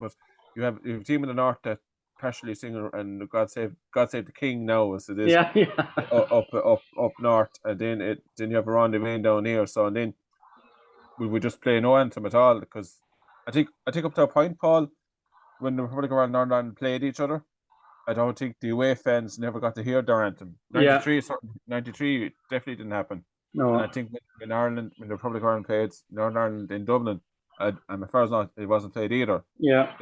but you have a team in the north that passionately sing and God save the King now as it is Yeah. up north, and then you have a rendezvous down here. So and then we would just play no anthem at all because I think up to a point, Paul, when the Republic of Ireland and Northern Ireland played each other, I don't think the away fans never got to hear their anthem. 93 definitely didn't happen. No. And I think when the Republic of Ireland played Northern Ireland in Dublin, and as far as not, it wasn't played either. Yeah.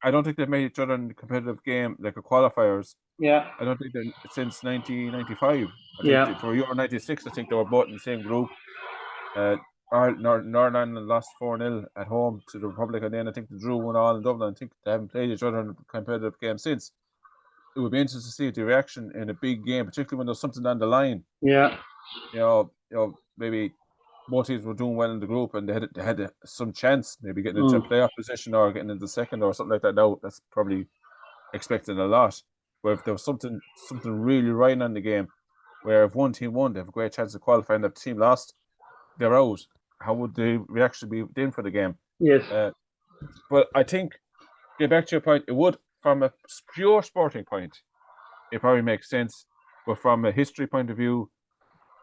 I don't think they've made each other in a competitive game like a qualifiers. Yeah. I don't think since 1995. I Yeah. think for Euro 96, I think they were both in the same group. Northern Ireland lost 4-0 at home to the Republic, and then I think they drew 1-1 in Dublin. I think they haven't played each other in a competitive game since. It would be interesting to see the reaction in a big game, particularly when there's something on the line. Yeah. Maybe both teams were doing well in the group and they had some chance, maybe getting into a playoff position or getting into second or something like that. Now that's probably expecting a lot. Where if there was something really right on the game, where if one team won, they have a great chance of qualifying. If the team lost, they're out. How would the reaction be then for the game? Yes. But I think, get back to your point, it would, from a pure sporting point, it probably makes sense. But from a history point of view,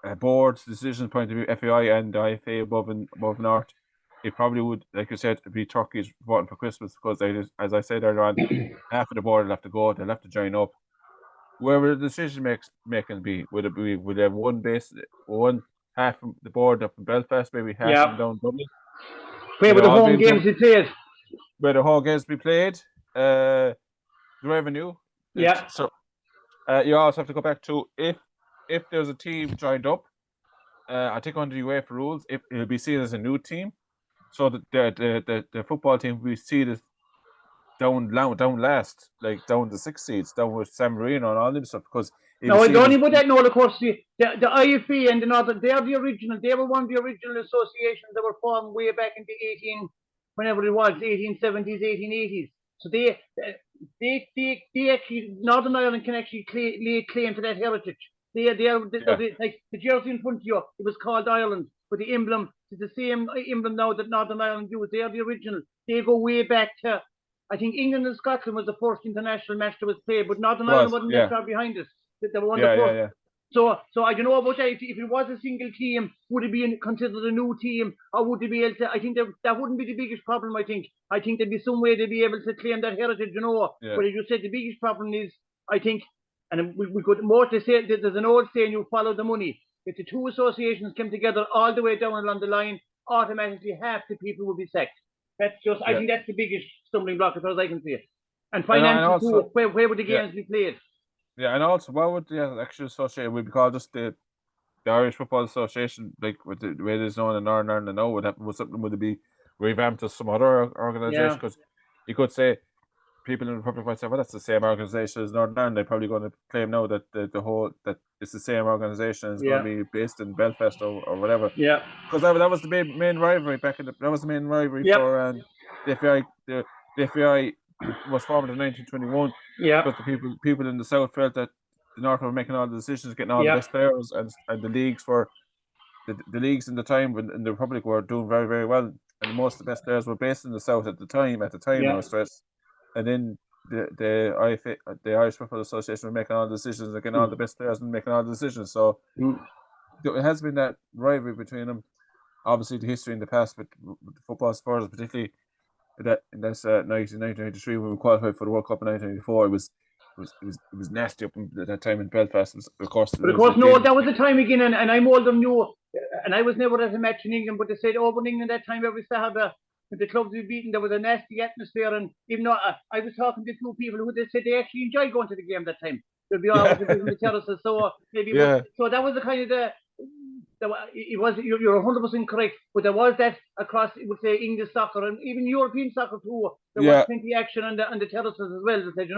a board's decision point of view, FAI and the IFA above North, it probably would, like you said, be turkeys voting for Christmas because, as I said earlier on, half of the board will have to go, they'll have to join up. Where will the decision making be? Would they have one half of the board up in Belfast, maybe half of them down Dublin? Where would the home games be played? Where the home games be played? The revenue. Yeah. So you also have to go back to if there's a team joined up, I think under the UEFA rules, if it'll be seen as a new team, so that the football team will be seen as down last, like down the 6 seeds, down with San Marino and all this stuff. Because no, I don't even know. Of course, the IFA and the Northern, they are the original. They were one of the original associations that were formed way back in the whenever it was, 1870s, 1880s. So they actually, Northern Ireland can actually lay claim to that heritage. They like the jersey in front of you, it was called Ireland, but the emblem is the same emblem now that Northern Ireland use. They are the original. They go way back to, I think England and Scotland was the first international match that was played, but Northern Ireland wasn't that far behind us. They were one of the first. Yeah. So I don't know about that. If it was a single team, would it be considered a new team, or would they be able to? I think that wouldn't be the biggest problem. I think there'd be some way they'd be able to claim that heritage, Yeah. But as you said, the biggest problem is, I think, and we could more to say. There's an old saying: "You follow the money." If the two associations came together all the way down along the line, automatically half the people would be sacked. That's just. I think that's the biggest stumbling block, as far as I can see it. And financially, too, where would the games be played? Yeah, and also, what would the actual association would be called? Just the Irish Football Association, like with the way it is known in Northern Ireland now, would it be revamped as some other organisation? Because you could say people in the Republic might say, well, that's the same organisation as Northern Ireland. They're probably going to claim now that that it's the same organisation. It's going to be based in Belfast or whatever. Yeah. Because that was the main rivalry for the FAI. The FAI was formed in 1921. Yeah. But the people in the south felt that the north were making all the decisions, getting all the best players, and the leagues were the leagues in the time in the Republic were doing very, very well, and most of the best players were based in the south at the time. I was stressed, and then the IFA, the Irish Football Association, were making all the decisions, and getting all the best players and making all the decisions. So it has been that rivalry between them. Obviously, the history in the past with football supporters, particularly that's 1993 when we qualified for the World Cup in 1994. It was nasty up at that time in Belfast. Of course, that was the time again, and I'm old and new, and I was never at a match in England. But they said over in England that time every Saturday, the clubs were beaten. There was a nasty atmosphere, and even though I was talking to two people who they said they actually enjoyed going to the game that time. They'd be always in the terraces, so maybe so that was the kind of it was, you're 100% correct, but there was that across, would say, English soccer and even European soccer too. There was plenty of action on the terraces as well. They said,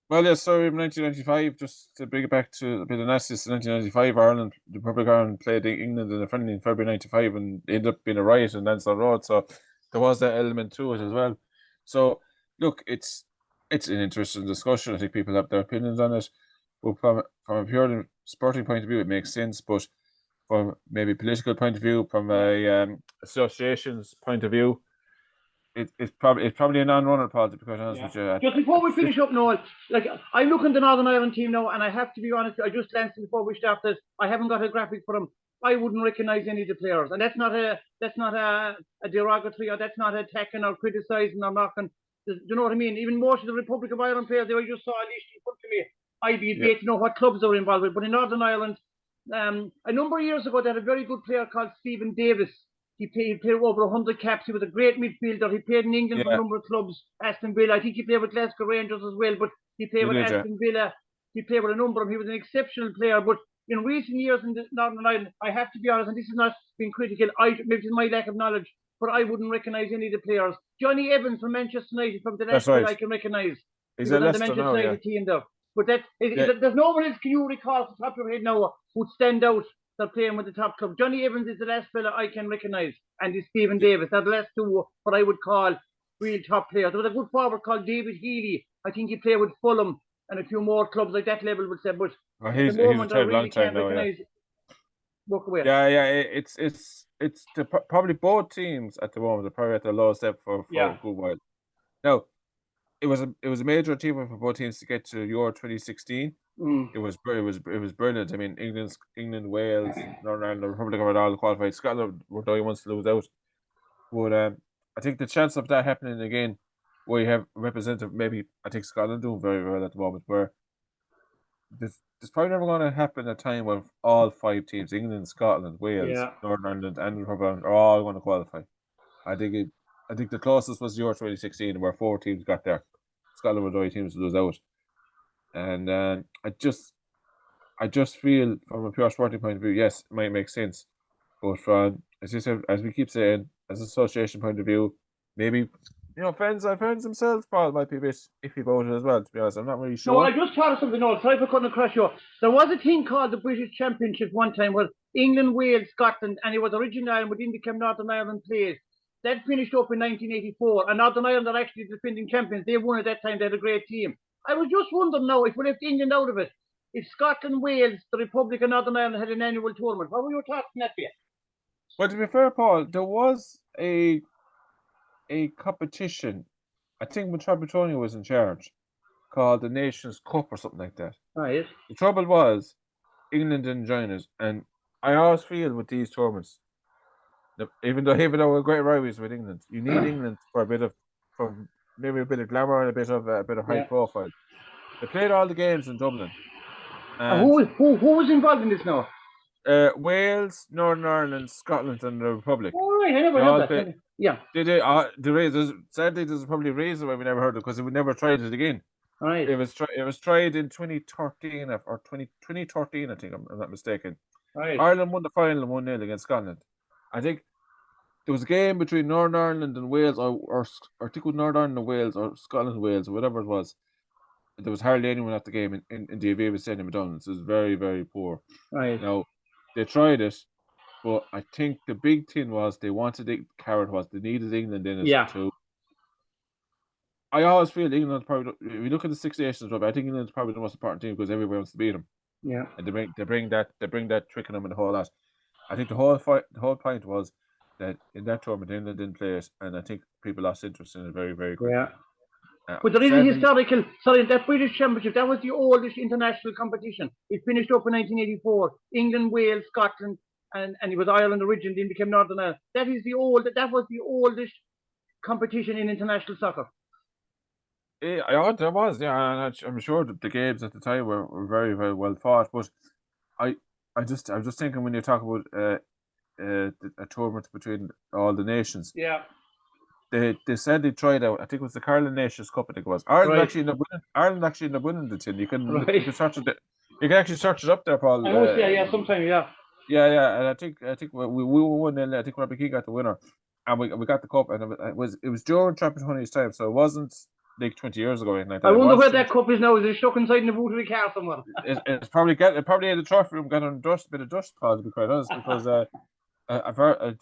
Well, yes, so in 1995, just to bring it back to a bit of nastiness, in 1995, the Republic of Ireland played England in a friendly in February 95 and ended up being a riot in Lansdowne Road. So there was that element to it as well. So, look, it's an interesting discussion. I think people have their opinions on it. But from a purely sporting point of view, it makes sense. But from maybe political point of view, from a association's point of view, it's probably a non-runner, Paul, to be quite honest with you. Just before we finish up, Noel, like I'm looking at the Northern Ireland team now, and I have to be honest, I just glanced before we start this. I haven't got a graphic for them. I wouldn't recognise any of the players, and that's not a derogatory, or that's not attacking or criticising or knocking. Do you know what I mean? Even most of the Republic of Ireland players, I just saw a list in front of me. I'd be debating to know what clubs they were involved with, but in Northern Ireland, a number of years ago, they had a very good player called Stephen Davis. He played over 100 caps. He was a great midfielder. He played in England for a number of clubs. Aston Villa. I think he played with Glasgow Rangers as well, but he played with Aston Villa. He played with a number of them. He was an exceptional player. But in recent years in Northern Ireland, I have to be honest, and this is not being critical, maybe it's my lack of knowledge, but I wouldn't recognise any of the players. Johnny Evans from Manchester United, from the last I can recognise. He's on the Manchester United team there. But there's no one else, can you recall off the top of your head now, who'd stand out? They're playing with the top club. Johnny Evans is the last fella I can recognise, and it's Stephen Davis. They're the last two, what I would call real top players. There was a good forward called David Healy. I think he played with Fulham and a few more clubs like that level would say. But he's retired a long time now. It's probably both teams at the moment are probably at the lowest step for a good while. Now, it was a major achievement for both teams to get to Euro 2016. It was brilliant. I mean, England, Wales, Northern Ireland, the Republic of Ireland all qualified. Scotland were the only ones to lose out. But I think the chance of that happening again, where you have a representative, maybe I think Scotland doing very well at the moment, where there's probably never going to happen a time when all 5 teams, England, Scotland, Wales, Northern Ireland, and the Republic of Ireland, are all going to qualify. I think the closest was Euro 2016, where 4 teams got there. Scotland were the only teams to lose out. And I just feel, from a pure sporting point of view, yes, it might make sense. But from, as we keep saying, as an association point of view, maybe, fans themselves, Paul, might be a bit iffy about it as well, to be honest. I'm not really sure. No, I just thought of something else. Sorry for cutting across you. There was a thing called the British Championship one time where England, Wales, Scotland, and it was original Ireland, but didn't become Northern Ireland played. That finished up in 1984, and Northern Ireland are actually defending champions. They won at that time. They had a great team. I was just wondering now, if we left England out of it, if Scotland, Wales, the Republic of Northern Ireland had an annual tournament, what were your thoughts on that bit? Well, to be fair, Paul, there was a competition, I think when Trapattoni was in charge, called the Nations Cup or something like that. Right. The trouble was, England didn't join us, and I always feel with these tournaments, even though we're great rivals with England, you need England for maybe a bit of glamour and a bit of high profile. They played all the games in Dublin. Who was involved in this now? Wales, Northern Ireland, Scotland, and the Republic. Oh, right, I never heard that. Yeah. Sadly, there's probably a reason why we never heard it, because we never tried it again. Right. It was tried in 2013 or 2013, I think, I'm not mistaken. Right. Ireland won the final 1-0 against Scotland. I think there was a game between Northern Ireland and Wales, or I think it was Northern Ireland and Wales, or Scotland and Wales, or whatever it was. There was hardly anyone at the game in the Aviva Stadium in Dublin. So it was very, very poor. Right. Now, they tried it, but I think the big thing was they needed England in it too. I always feel England probably, if you look at the Six Nations, I think England's probably the most important team because everybody wants to beat them. Yeah. And they bring that trick in them and the whole lot. I think the whole point was that in that tournament England didn't play it, and I think people lost interest in it very, very quickly. Yeah. But there is a historical, that British Championship, that was the oldest international competition. It finished up in 1984. England, Wales, Scotland, and it was Ireland originally, and became Northern Ireland. That was the oldest competition in international soccer. There was, and I'm sure that the games at the time were very, very well fought. But I was just thinking, when you talk about a tournament between all the nations, they said they tried out. I think it was the Carling Nations Cup. I think it was Ireland actually ended up winning the thing. You can search it. You can actually search it up there, Paul. Sometime, Yeah, and I think we won. I think Robbie Keane got the winner, and we got the cup. And it was during Trapattoni's time, so it wasn't like 20 years ago. Like that. I wonder where that cup is now. Is it stuck inside in the boot of the car somewhere? It's probably had the trophy room got on a bit of dust, Paul, to be quite honest, because I've heard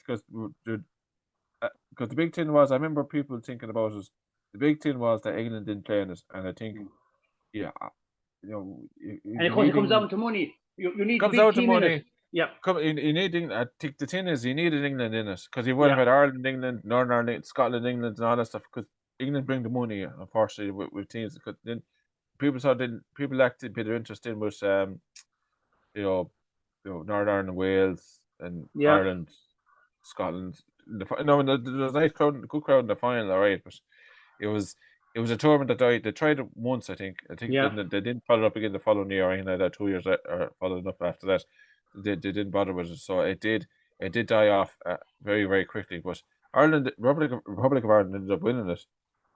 because the big thing was, I remember people thinking about it. The big thing was that England didn't play in it, and I think, and of course it comes down to money. You need a big team in it. Yeah. You need England. I think the thing is, you needed England in it because you would have had Ireland, England, Northern Ireland, Scotland, England, and all that stuff. Because England bring the money, unfortunately, with teams. Because then people lacked a bit of interest in was Northern Ireland, Wales, and Ireland, Scotland. There was a nice crowd, good crowd in the final, all right, but it was a tournament that died. They tried it once, I think. They didn't follow up again the following year or anything like that. 2 years or following up after that, they didn't bother with it. So it did die off very, very quickly. But Ireland, Republic of Ireland ended up winning it.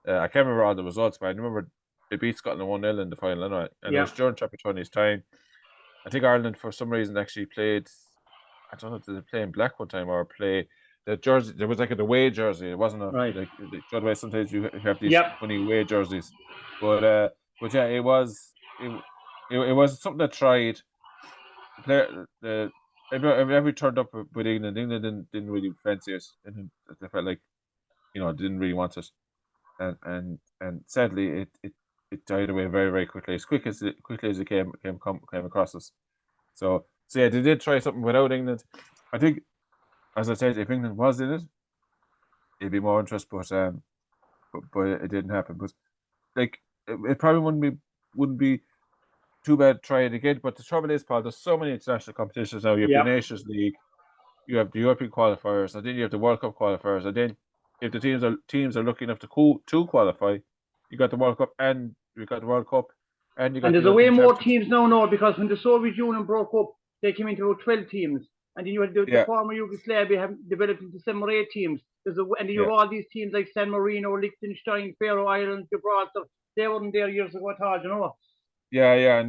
I can't remember all the results, but I remember they beat Scotland 1-0 in the final anyway. And it was during Trapattoni's time. I think Ireland, for some reason, actually played. I don't know if they play in black one time or play the jersey. There was like an away jersey. It wasn't like the other way. Sometimes you have these funny away jerseys, but yeah, it was something that tried. Every turned up with England. England didn't really fancy us, and they felt like didn't really want it, and sadly it died away very, very quickly, as quickly as it came across us. So yeah, they did try something without England. I think, as I said, if England was in it, it'd be more interest, but it didn't happen. But like, it probably wouldn't be too bad to try it again. But the trouble is, Paul, there's so many international competitions now. You have the Nations League, you have the European qualifiers, and then you have the World Cup qualifiers, and then if the teams are lucky enough to qualify, you got the World Cup and you got the World Cup. And there's a way more teams now, because when the Soviet Union broke up, they came into about 12 teams. And then you had the former Yugoslavia have developed into 7 or 8 teams. And then you have all these teams like San Marino, Liechtenstein, Faroe Islands, Gibraltar. They weren't there years ago at all, Yeah,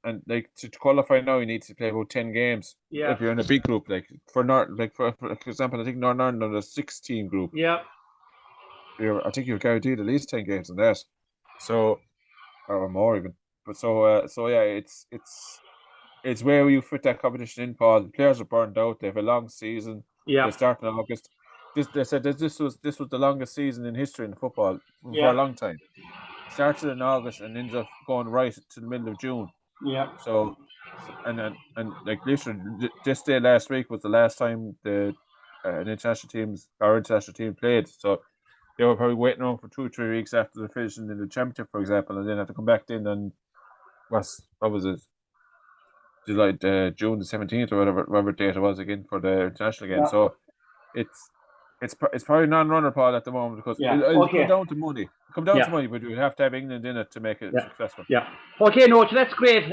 and like to qualify now, you need to play about 10 games. Yeah. If you're in a big group, like for example, I think Northern Ireland are a 6-team group. Yeah. I think you're guaranteed at least 10 games in that. So, or more even. But so yeah, it's where you fit that competition in, Paul. The players are burned out. They have a long season. Yeah. They start in August. They said that this was the longest season in history in football for a long time. Started in August and ended up going right to the middle of June. Yeah. So and like literally this day last week was the last time the international team played. So they were probably waiting around for 2 or 3 weeks after the finishing in the championship, for example, and then have to come back in and what was it? July, June the 17th or whatever date it was again for the international game. So it's probably non-runner, Paul, at the moment, because it'll come down to money. But you have to have England in it to make it successful. Yeah. Okay, no, that's great.